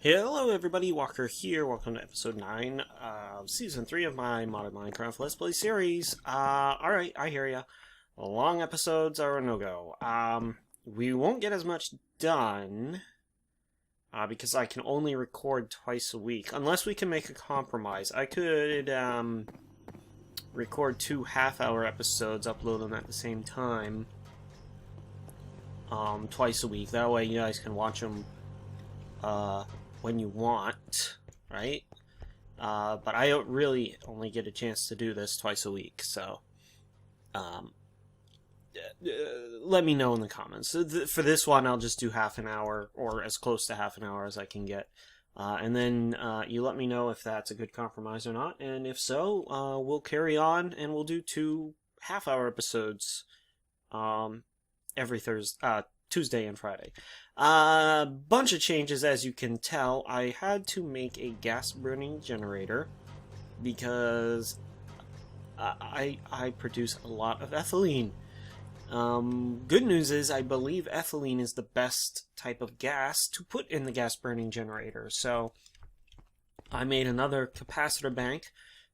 Hello everybody, Walker here. Welcome to episode 9 of season 3 of my Modded Minecraft Let's Play series. Alright, I hear ya. Long episodes are a no-go. We won't get as much done, because I can only record twice a week, unless we can make a compromise. I could, record 2 half-hour episodes, upload them at the same time, twice a week. That way you guys can watch them, when you want, right? But I don't really only get a chance to do this twice a week, so let me know in the comments. For this one, I'll just do half an hour, or as close to half an hour as I can get. And then you let me know if that's a good compromise or not, and if so, we'll carry on and we'll do 2 half-hour episodes every Tuesday and Friday. Bunch of changes, as you can tell. I had to make a gas burning generator because I produce a lot of ethylene. Good news is I believe ethylene is the best type of gas to put in the gas burning generator. So I made another capacitor bank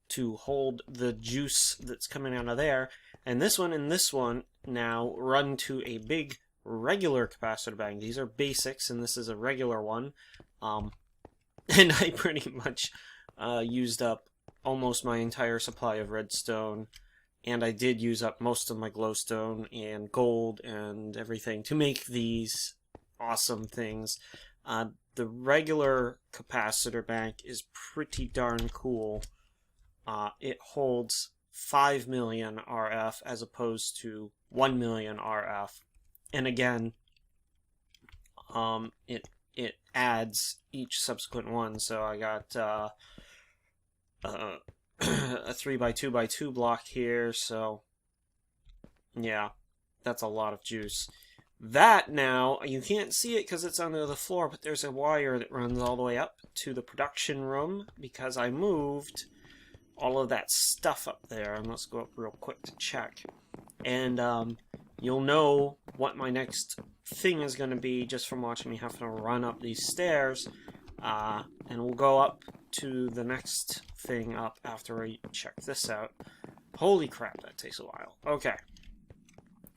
to hold the juice that's coming out of there, and this one and this one now run to a big regular capacitor bank. These are basics, and this is a regular one. And I pretty much used up almost my entire supply of redstone, and I did use up most of my glowstone and gold and everything to make these awesome things. The regular capacitor bank is pretty darn cool. It holds 5 million RF as opposed to 1 million RF. And again, it adds each subsequent one. So I got a 3x2x2 block here. So yeah, that's a lot of juice. That now, you can't see it because it's under the floor, but there's a wire that runs all the way up to the production room because I moved all of that stuff up there. And let's go up real quick to check. And you'll know what my next thing is going to be just from watching me have to run up these stairs. And we'll go up to the next thing up after I check this out. Holy crap, that takes a while. Okay.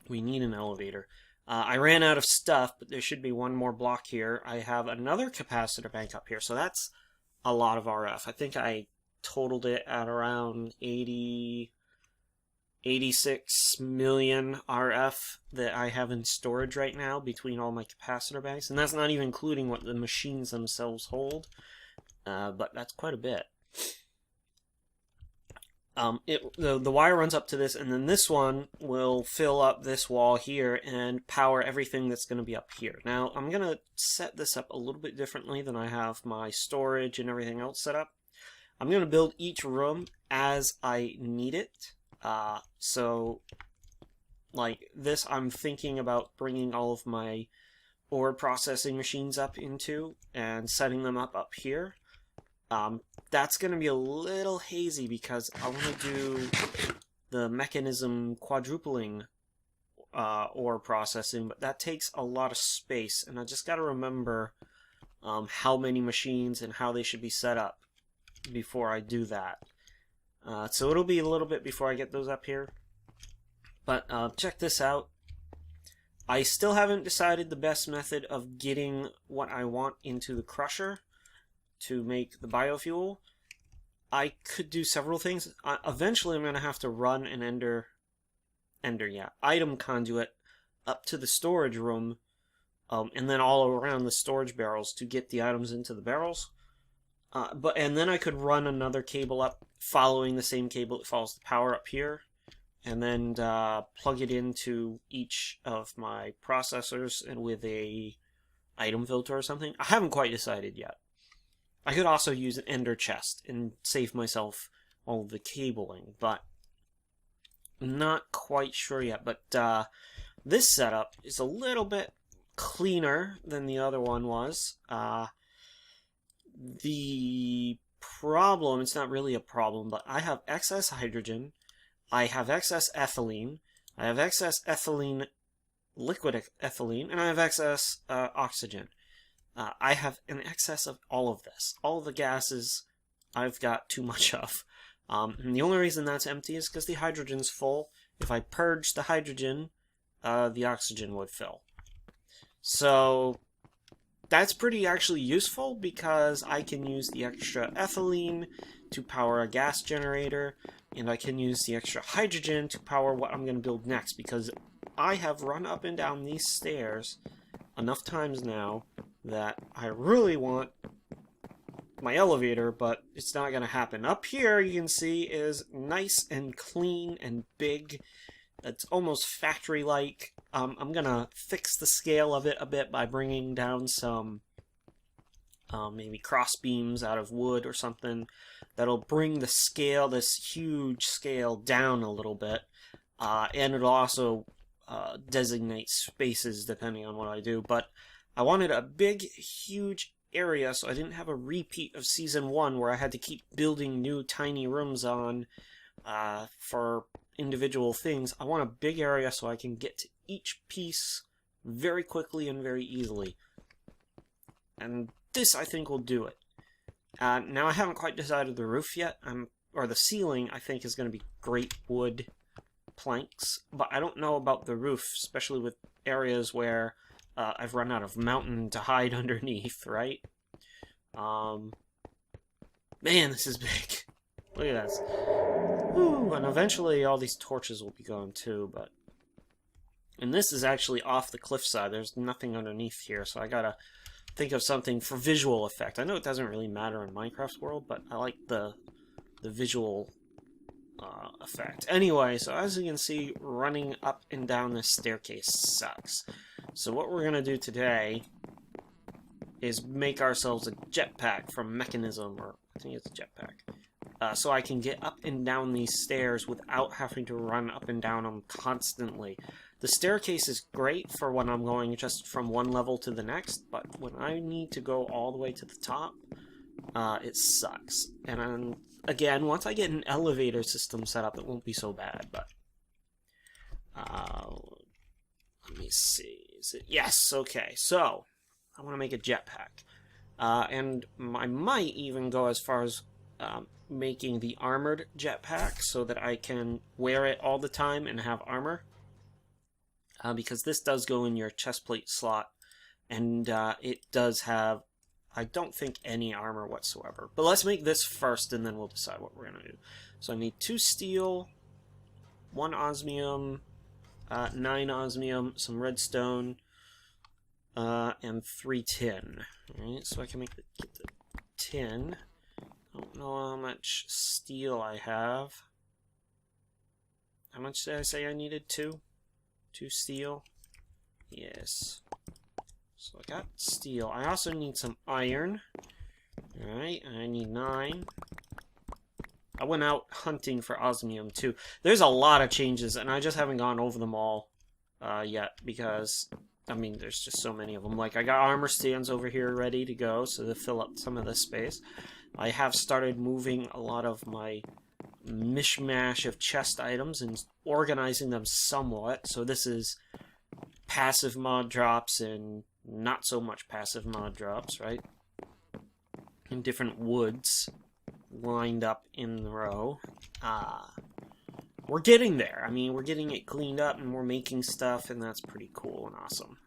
We need an elevator. I ran out of stuff, but there should be one more block here. I have another capacitor bank up here, so that's a lot of RF. I think I totaled it at around 86 million RF that I have in storage right now between all my capacitor banks, and that's not even including what the machines themselves hold, but that's quite a bit. The wire runs up to this, and then this one will fill up this wall here and power everything that's going to be up here. Now, I'm going to set this up a little bit differently than I have my storage and everything else set up. I'm going to build each room as I need it. So, like this, I'm thinking about bringing all of my ore processing machines up into and setting them up here. That's going to be a little hazy because I want to do the mechanism quadrupling ore processing, but that takes a lot of space, and I just got to remember how many machines and how they should be set up before I do that. So it'll be a little bit before I get those up here. But check this out. I still haven't decided the best method of getting what I want into the crusher to make the biofuel. I could do several things. Eventually I'm going to have to run an item conduit up to the storage room, and then all around the storage barrels to get the items into the barrels. And then I could run another cable up following the same cable that follows the power up here, and then plug it into each of my processors and with a item filter or something. I haven't quite decided yet. I could also use an ender chest and save myself all of the cabling, but I'm not quite sure yet. But this setup is a little bit cleaner than the other one was. The problem, it's not really a problem, but I have excess hydrogen, I have excess ethylene, I have excess ethylene, liquid ethylene, and I have excess oxygen. I have an excess of all of this. All of the gases I've got too much of. And the only reason that's empty is because the hydrogen's full. If I purge the hydrogen, the oxygen would fill. So that's pretty actually useful because I can use the extra ethylene to power a gas generator, and I can use the extra hydrogen to power what I'm going to build next, because I have run up and down these stairs enough times now that I really want my elevator, but it's not going to happen. Up here, you can see, is nice and clean and big. It's almost factory-like. I'm going to fix the scale of it a bit by bringing down some maybe cross beams out of wood or something. That'll bring the scale, this huge scale, down a little bit. And it'll also designate spaces depending on what I do. But I wanted a big, huge area, so I didn't have a repeat of Season 1 where I had to keep building new tiny rooms on for individual things. I want a big area so I can get to each piece very quickly and very easily. And this, I think, will do it. Now, I haven't quite decided the roof yet, or the ceiling, I think, is going to be great wood planks, but I don't know about the roof, especially with areas where I've run out of mountain to hide underneath, right? Man, this is big. Look at this. Woo, and eventually all these torches will be gone too, but... And this is actually off the cliffside. There's nothing underneath here, so I gotta think of something for visual effect. I know it doesn't really matter in Minecraft's world, but I like the visual effect. Anyway, so as you can see, running up and down this staircase sucks. So what we're gonna do today is make ourselves a jetpack from Mechanism, or I think it's a jetpack. So I can get up and down these stairs without having to run up and down them constantly. The staircase is great for when I'm going just from one level to the next, but when I need to go all the way to the top, it sucks. And again, once I get an elevator system set up, it won't be so bad, but... let me see. Is it? Yes, okay. So, I want to make a jetpack. And I might even go as far as making the armored jetpack so that I can wear it all the time and have armor. Because this does go in your chestplate slot, and it does have, I don't think, any armor whatsoever. But let's make this first, and then we'll decide what we're going to do. So I need 2 steel, 1 osmium, 9 osmium, some redstone, and 3 tin. Alright, so I can get the tin. I don't know how much steel I have. How much did I say I needed? 2? 2 steel? Yes. So I got steel. I also need some iron. Alright, I need 9. I went out hunting for osmium too. There's a lot of changes, and I just haven't gone over them all yet, because, I mean, there's just so many of them. Like, I got armor stands over here ready to go, so to fill up some of this space. I have started moving a lot of my mishmash of chest items and organizing them somewhat. So this is passive mod drops and not so much passive mod drops, right? In different woods lined up in the row. We're getting there. I mean, we're getting it cleaned up and we're making stuff, and that's pretty cool and awesome.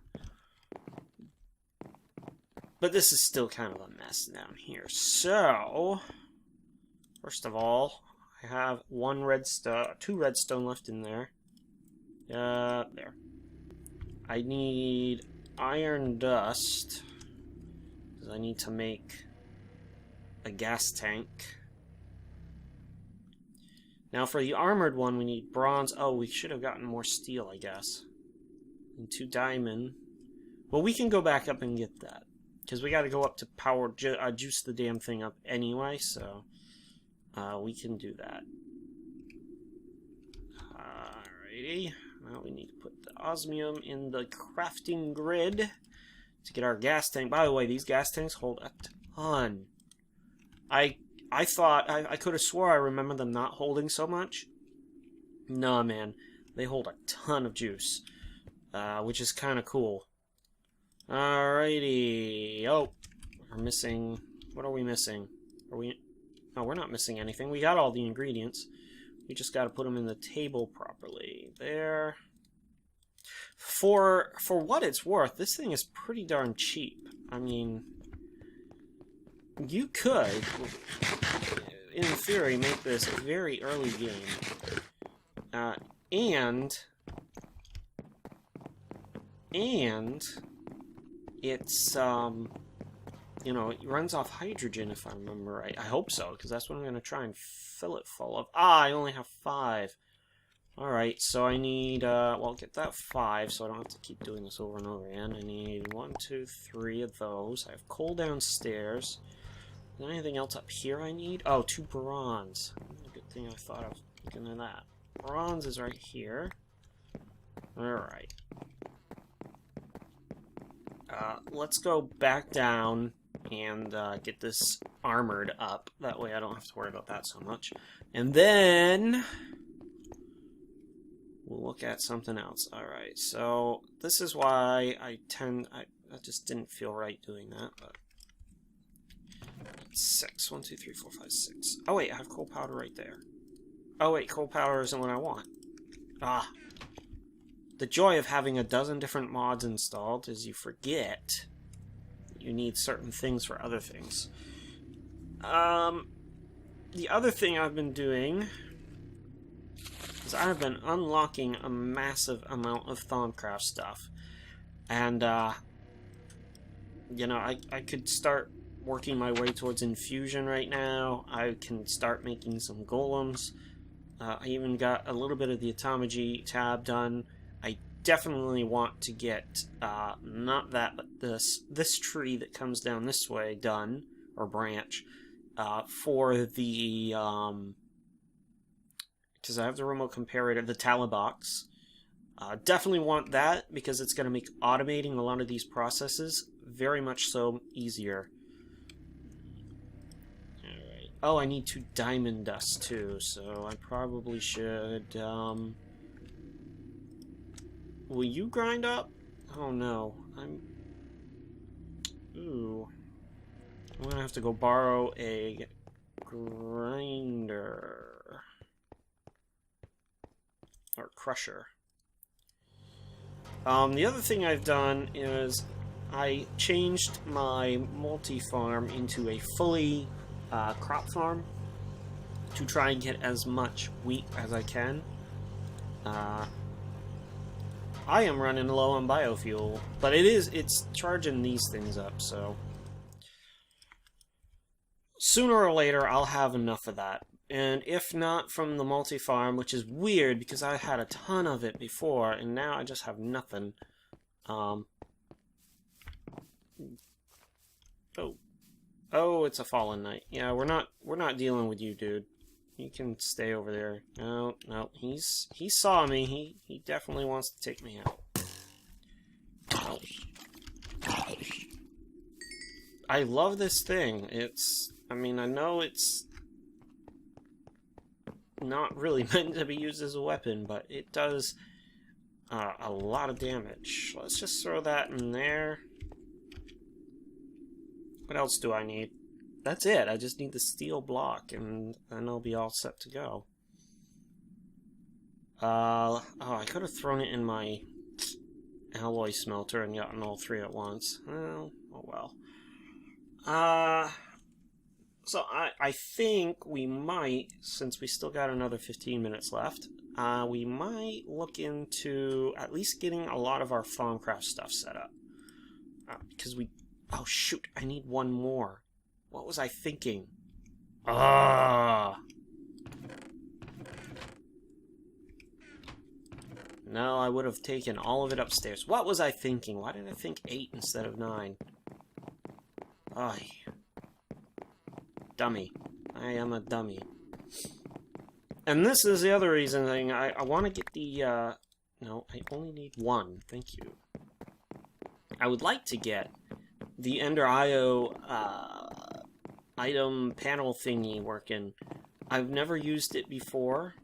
But this is still kind of a mess down here. So, first of all, I have 2 redstone left in there. There. I need iron dust, because I need to make a gas tank. Now for the armored one, we need bronze. Oh, we should have gotten more steel, I guess. And 2 diamond. Well, we can go back up and get that, because we got to go up to power juice the damn thing up anyway, so we can do that. Alrighty. Now we need to put the osmium in the crafting grid to get our gas tank. By the way, these gas tanks hold a ton. I thought, I could have swore I remember them not holding so much. Nah, man. They hold a ton of juice, which is kind of cool. Alrighty. Oh, we're missing... What are we missing? Are we... No, we're not missing anything. We got all the ingredients. We just got to put them in the table properly. There. For what it's worth, this thing is pretty darn cheap. I mean, you could, in theory, make this a very early game. And it's, you know, it runs off hydrogen, if I remember right. I hope so, because that's what I'm going to try and fill it full of. Ah, I only have 5. Alright, so I need, well, get that 5, so I don't have to keep doing this over and over again. I need 1, 2, 3 of those. I have coal downstairs. Is there anything else up here I need? Oh, 2 bronze. Good thing I thought of looking at that. Bronze is right here. Alright. Let's go back down and get this armored up. That way I don't have to worry about that so much. And then we'll look at something else. Alright, so this is why I just didn't feel right doing that, but 6. 1, 2, 3, 4, 5, 6. Oh wait, I have coal powder right there. Oh wait, coal powder isn't what I want. Ah. The joy of having a dozen different mods installed is you forget you need certain things for other things. The other thing I've been doing is I've been unlocking a massive amount of Thaumcraft stuff. And, you know, I could start working my way towards Infusion right now. I can start making some golems. I even got a little bit of the Automagy tab done. I definitely want to get, not that, but this tree that comes down this way done, or branch, for the, because I have the remote comparator, the Talabox. Definitely want that, because it's going to make automating a lot of these processes very much so easier. Alright. Oh, I need 2 diamond dust, too, so I probably should, will you grind up? Oh no, ooh. I'm gonna have to go borrow a grinder. Or crusher. The other thing I've done is I changed my multi-farm into a fully crop farm to try and get as much wheat as I can. I am running low on biofuel, but it's charging these things up, so sooner or later I'll have enough of that. And if not from the multi-farm, which is weird because I had a ton of it before, and now I just have nothing. Oh, it's a fallen knight. Yeah, we're not dealing with you, dude. You can stay over there. No, he saw me. He definitely wants to take me out. Oh. I love this thing. I mean, I know it's not really meant to be used as a weapon, but it does a lot of damage. Let's just throw that in there. What else do I need? That's it. I just need the steel block, and then I'll be all set to go. Oh, I could have thrown it in my alloy smelter and gotten all 3 at once. Well, oh well. So I think we might, since we still got another 15 minutes left, we might look into at least getting a lot of our Thaumcraft stuff set up. Because oh shoot, I need one more. What was I thinking? No, I would have taken all of it upstairs. What was I thinking? Why did I think 8 instead of 9? Ay. Dummy. I am a dummy. And this is the other reason I want to get the, no, I only need 1. Thank you. I would like to get the Ender IO, item panel thingy working. I've never used it before.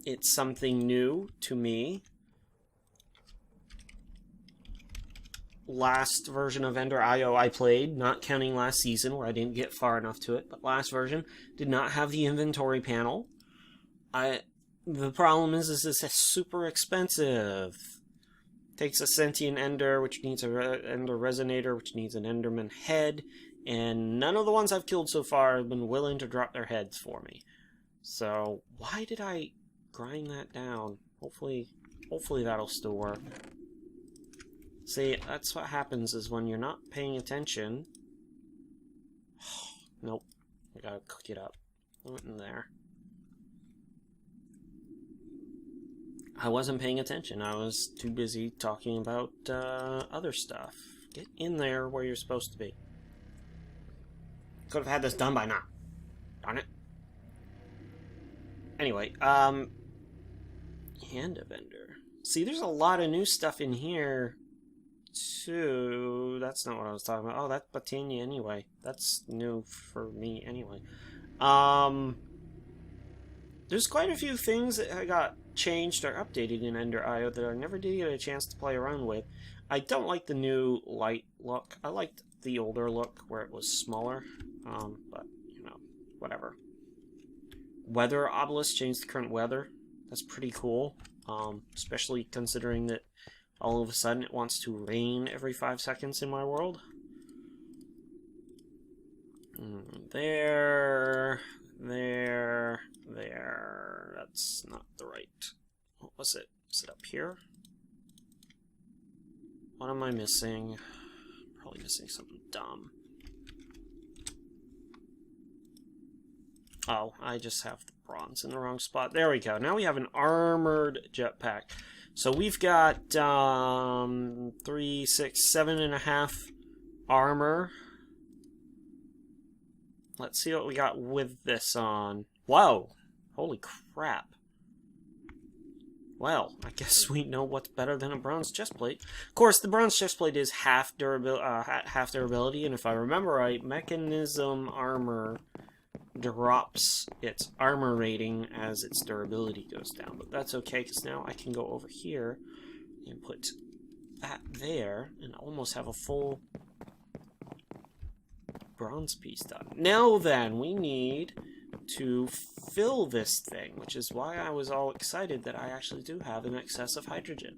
It's something new to me. last version of Ender IO I played, not counting last season where I didn't get far enough to it, but last version did not have the inventory panel. The problem is this is super expensive. Takes a sentient Ender, which needs an Ender Resonator, which needs an Enderman head, and none of the ones I've killed so far have been willing to drop their heads for me. So, why did I grind that down? Hopefully that'll still work. See, that's what happens is when you're not paying attention... Nope. I gotta cook it up. I went in there. I wasn't paying attention. I was too busy talking about other stuff. Get in there where you're supposed to be. Could have had this done by now. Darn it. Anyway, Hand of Ender. See, there's a lot of new stuff in here, too. That's not what I was talking about. Oh, that's Botania anyway. That's new for me anyway. There's quite a few things that I got changed or updated in Ender IO that I never did get a chance to play around with. I don't like the new light look. I liked the older look where it was smaller, but, you know, whatever. Weather Obelisk changed the current weather. That's pretty cool, especially considering that all of a sudden it wants to rain every 5 seconds in my world. There. That's not the right... What was it? Is it up here? What am I missing? Probably missing something dumb. Oh, I just have the bronze in the wrong spot. There we go. Now we have an armored jetpack. So we've got 3, 6, 7.5 armor. Let's see what we got with this on. Whoa! Holy crap. Well, I guess we know what's better than a bronze chestplate. Of course, the bronze chestplate is half durability, and if I remember right, mechanism armor drops its armor rating as its durability goes down. But that's okay, because now I can go over here and put that there and almost have a full bronze piece done. Now then, we need to fill this thing, which is why I was all excited that I actually do have an excess of hydrogen.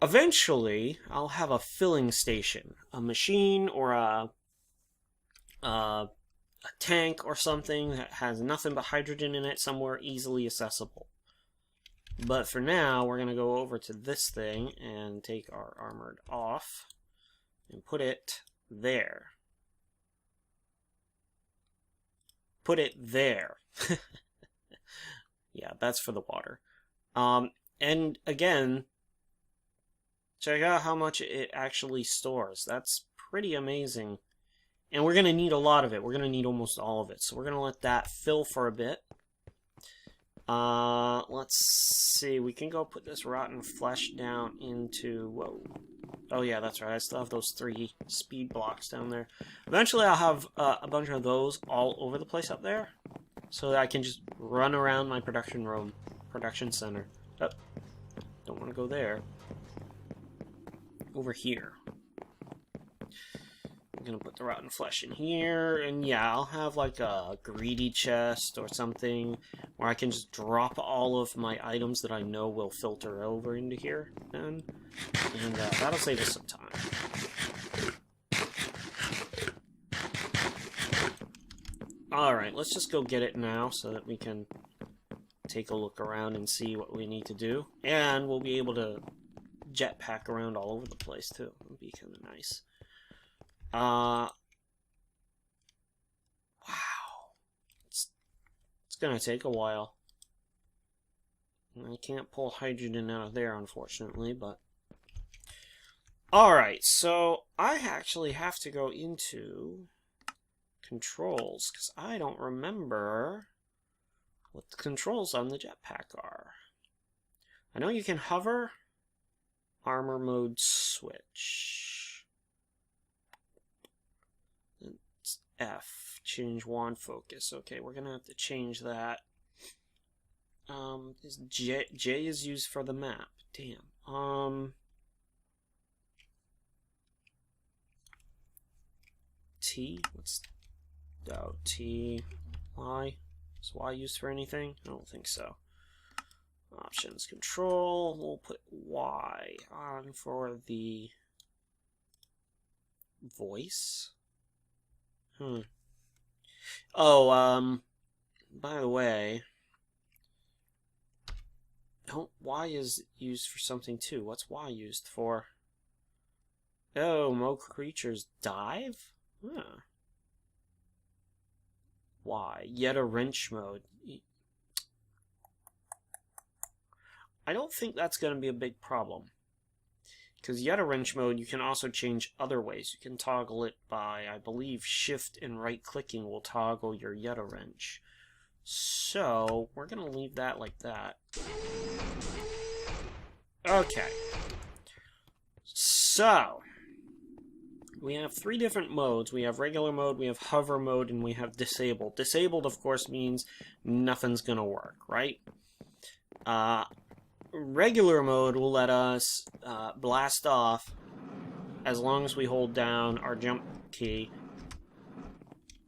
Eventually, I'll have a filling station, a machine or a tank or something that has nothing but hydrogen in it somewhere easily accessible. But for now, we're going to go over to this thing and take our armored off and put it there. Put it there. Yeah, that's for the water. And again, check out how much it actually stores. That's pretty amazing. And we're going to need a lot of it. We're going to need almost all of it. So we're going to let that fill for a bit. Let's see. We can go put this rotten flesh down into... Whoa. Oh yeah, that's right. I still have those 3 speed blocks down there. Eventually I'll have a bunch of those all over the place up there, so that I can just run around my production room, production center. Oh, don't want to go there. Over here. I'm gonna put the rotten flesh in here, and yeah, I'll have like a greedy chest or something where I can just drop all of my items that I know will filter over into here then, and that'll save us some time. Alright, let's just go get it now so that we can take a look around and see what we need to do, and we'll be able to jetpack around all over the place too. It'll be kind of nice. Wow. It's gonna take a while. I can't pull hydrogen out of there, unfortunately, but... Alright, so I actually have to go into controls, because I don't remember what the controls on the jetpack are. I know you can hover, armor mode switch. F, change wand focus. Okay, we're gonna have to change that. J is used for the map. Damn. T? What's T? Y? Is Y used for anything? I don't think so. Options, control. We'll put Y on for the voice. Oh, by the way, Y is used for something too. What's Y used for? Oh, mo creatures dive? Huh. Y. Yet a wrench mode. I don't think that's going to be a big problem. Because yet a wrench mode, you can also change other ways. You can toggle it by, I believe, shift and right clicking will toggle your yet a wrench. So, we're going to leave that like that. Okay. So, we have 3 different modes. We have regular mode, we have hover mode, and we have disabled. Disabled, of course, means nothing's going to work, right? Regular mode will let us blast off as long as we hold down our jump key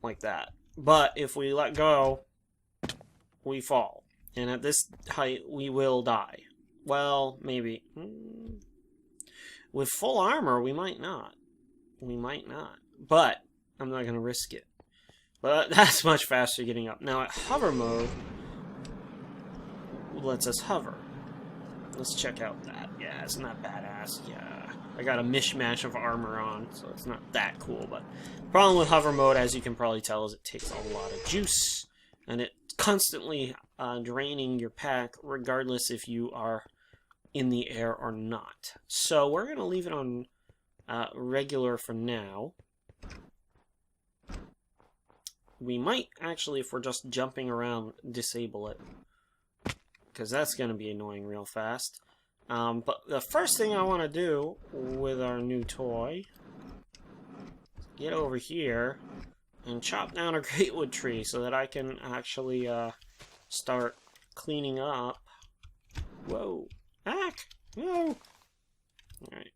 like that. But if we let go, we fall. And at this height, we will die. Well, maybe. With full armor, we might not. We might not. But I'm not going to risk it. But that's much faster getting up. Now, at hover mode, lets us hover. Let's check out that. Yeah, isn't that badass? Yeah. I got a mishmash of armor on, so it's not that cool. But the problem with hover mode, as you can probably tell, is it takes a lot of juice. And it's constantly draining your pack, regardless if you are in the air or not. So we're going to leave it on regular for now. We might actually, if we're just jumping around, disable it, because that's going to be annoying real fast. But the first thing I want to do with our new toy, get over here and chop down a greatwood tree so that I can actually start cleaning up. Whoa. Back! Whoa! Alright.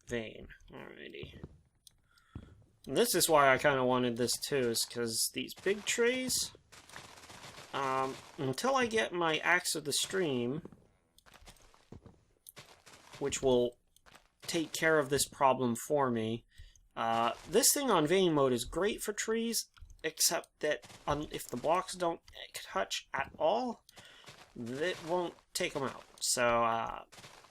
Vein. Alrighty. And this is why I kind of wanted this too, is because these big trees, until I get my Axe of the Stream, which will take care of this problem for me, this thing on vein mode is great for trees, except that if the blocks don't touch at all, it won't take them out. So,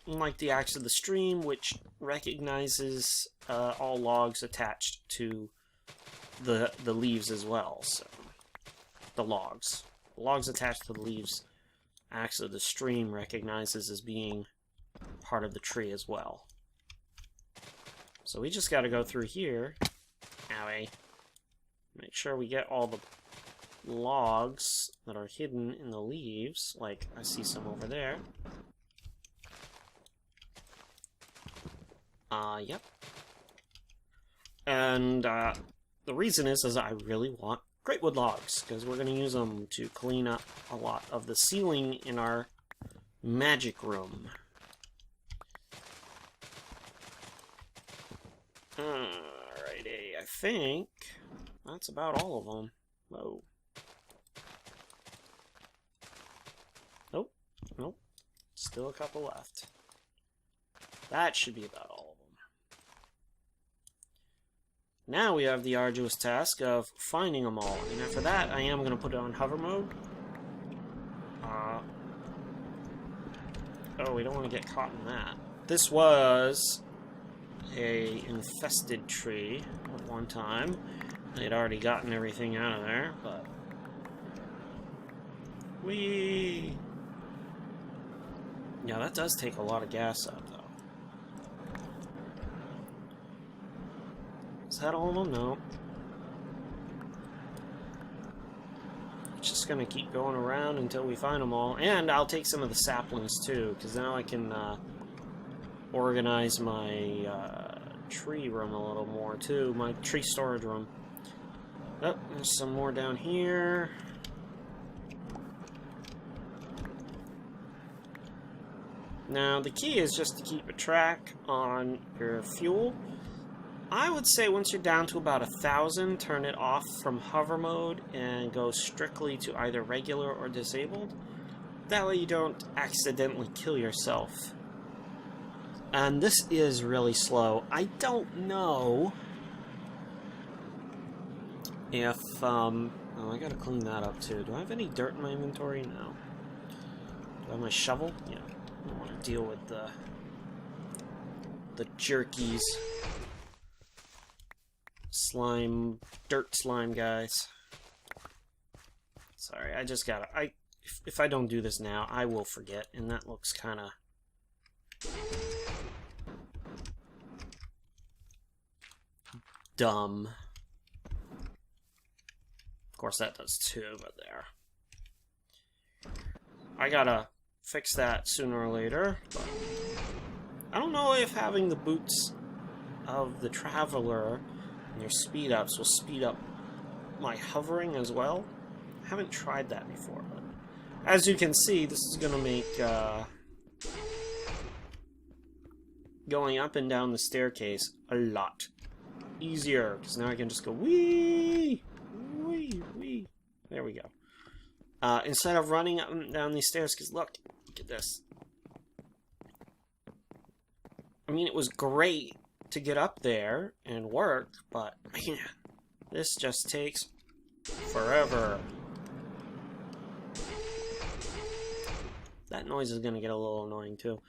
unlike the Axe of the Stream, which recognizes all logs attached to the leaves as well. So, the logs attached to the leaves, Axe of the Stream recognizes as being part of the tree as well. So we just got to go through here. Owie. Make sure we get all the logs that are hidden in the leaves. Like, I see some over there. Yep. And, the reason is I really want greatwood logs, because we're going to use them to clean up a lot of the ceiling in our magic room. Alrighty, I think that's about all of them. Whoa. Nope. Nope. Still a couple left. That should be about all of them. Now we have the arduous task of finding them all. And after that, I am going to put it on hover mode. Oh, we don't want to get caught in that. This was a infested tree at one time. They'd already gotten everything out of there, but... Whee! Yeah, that does take a lot of gas out, though. Is that all of them? No. Just gonna keep going around until we find them all. And I'll take some of the saplings, too, because now I can organize my tree room a little more, too. My tree storage room. Oh, there's some more down here. Now, the key is just to keep a track on your fuel. I would say once you're down to about 1,000, turn it off from hover mode and go strictly to either regular or disabled. That way you don't accidentally kill yourself. And this is really slow. I don't know if, oh, I gotta clean that up too. Do I have any dirt in my inventory? No. Do I have my shovel? Yeah. I don't want to deal with the jerkies. Slime, dirt slime guys. Sorry, I just gotta, if I don't do this now, I will forget, and that looks kinda dumb. Of course that does too, but there. I gotta fix that sooner or later, but I don't know if having the boots of the Traveler and your speed ups will speed up my hovering as well. I haven't tried that before, but as you can see, this is gonna make going up and down the staircase a lot easier, because now I can just go wee, wee, wee. There we go. Instead of running up and down these stairs, because look at this. I mean, it was great to get up there and work, but man, this just takes forever. That noise is going to get a little annoying too.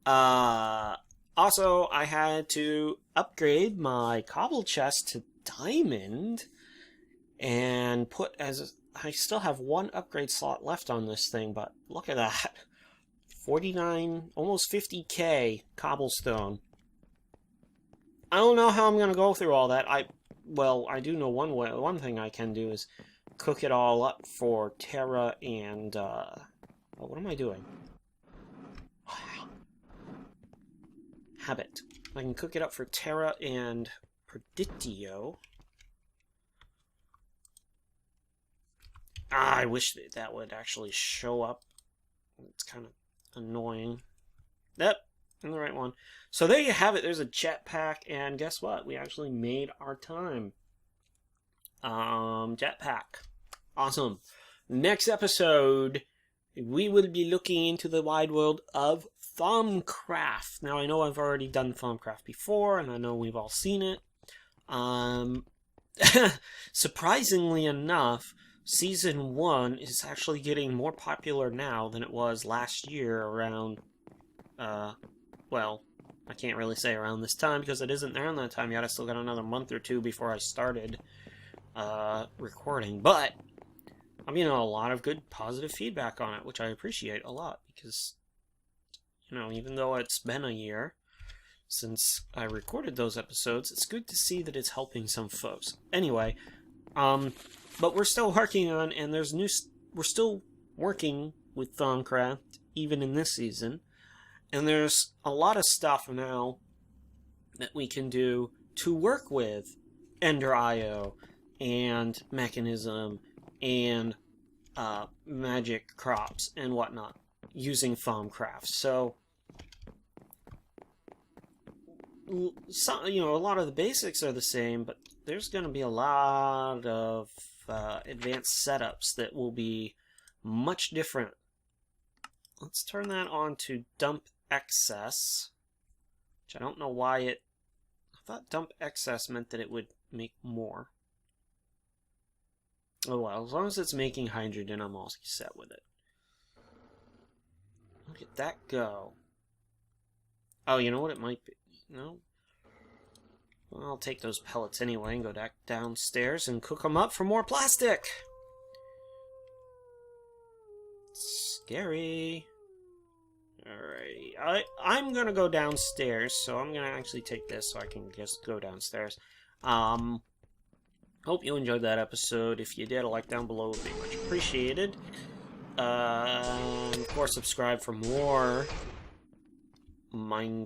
Also, I had to upgrade my cobble chest to diamond and put as I still have one upgrade slot left on this thing, but look at that. 49, almost 50k cobblestone. I don't know how I'm going to go through all that. Well, I do know one thing I can do is cook it all up for Terra and, oh, what am I doing? Wow. Habit. I can cook it up for Terra and Perditio. I wish that would actually show up. It's kind of annoying. Yep, in the right one. So there you have it. There's a jetpack, and guess what? We actually made our time. Jetpack. Awesome. Next episode, we will be looking into the wide world of Thaumcraft. Now, I know I've already done Thaumcraft before, and I know we've all seen it. Surprisingly enough, Season 1 is actually getting more popular now than it was last year around, well, I can't really say around this time because it isn't around that time yet. I still got another month or two before I started recording. But I'm getting a lot of good positive feedback on it, which I appreciate a lot because, you know, even though it's been a year since I recorded those episodes, it's good to see that it's helping some folks. Anyway, but we're still working on, and we're still working with Thaumcraft, even in this season. And there's a lot of stuff now that we can do to work with Ender.io and Mechanism and magic crops and whatnot using Thaumcraft. So, you know, a lot of the basics are the same, but there's going to be a lot of advanced setups that will be much different. Let's turn that on to dump excess, which I don't know why I thought dump excess meant that it would make more. Oh well, as long as it's making hydrogen, I'm all set with it. Look at that go. Oh, you know what it might be? No? Well, I'll take those pellets anyway and go back downstairs and cook them up for more plastic. Scary. Alrighty. I'm gonna go downstairs, so I'm gonna actually take this so I can just go downstairs. Hope you enjoyed that episode. If you did, a like down below would be much appreciated. Of course, subscribe for more modded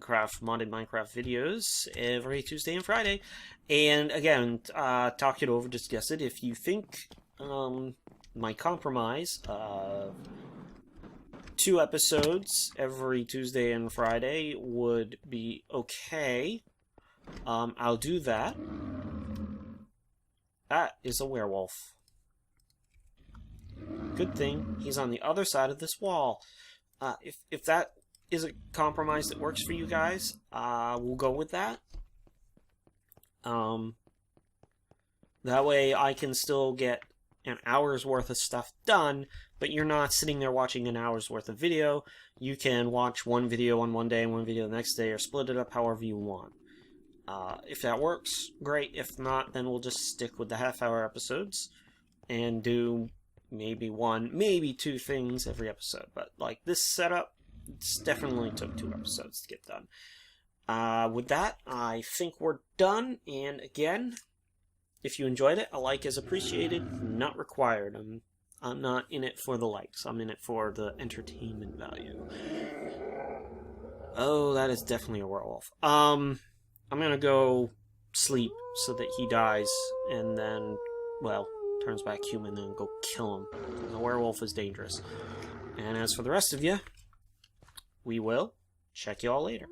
Minecraft videos every Tuesday and Friday. And again, talk it over, discuss it. If you think my compromise of 2 episodes every Tuesday and Friday would be okay, I'll do that. That is a werewolf. Good thing he's on the other side of this wall. If that is a compromise that works for you guys, we'll go with that. That way I can still get an hour's worth of stuff done, but you're not sitting there watching an hour's worth of video. You can watch one video on one day and one video the next day, or split it up however you want. If that works, great. If not, then we'll just stick with the half-hour episodes and do maybe one, maybe two things every episode. But like this setup, it's definitely took 2 episodes to get done. With that, I think we're done. And again, if you enjoyed it, a like is appreciated, not required. I'm not in it for the likes. I'm in it for the entertainment value. Oh, that is definitely a werewolf. I'm gonna go sleep so that he dies, and then, well, turns back human, and go kill him. The werewolf is dangerous. And as for the rest of you, we will check you all later.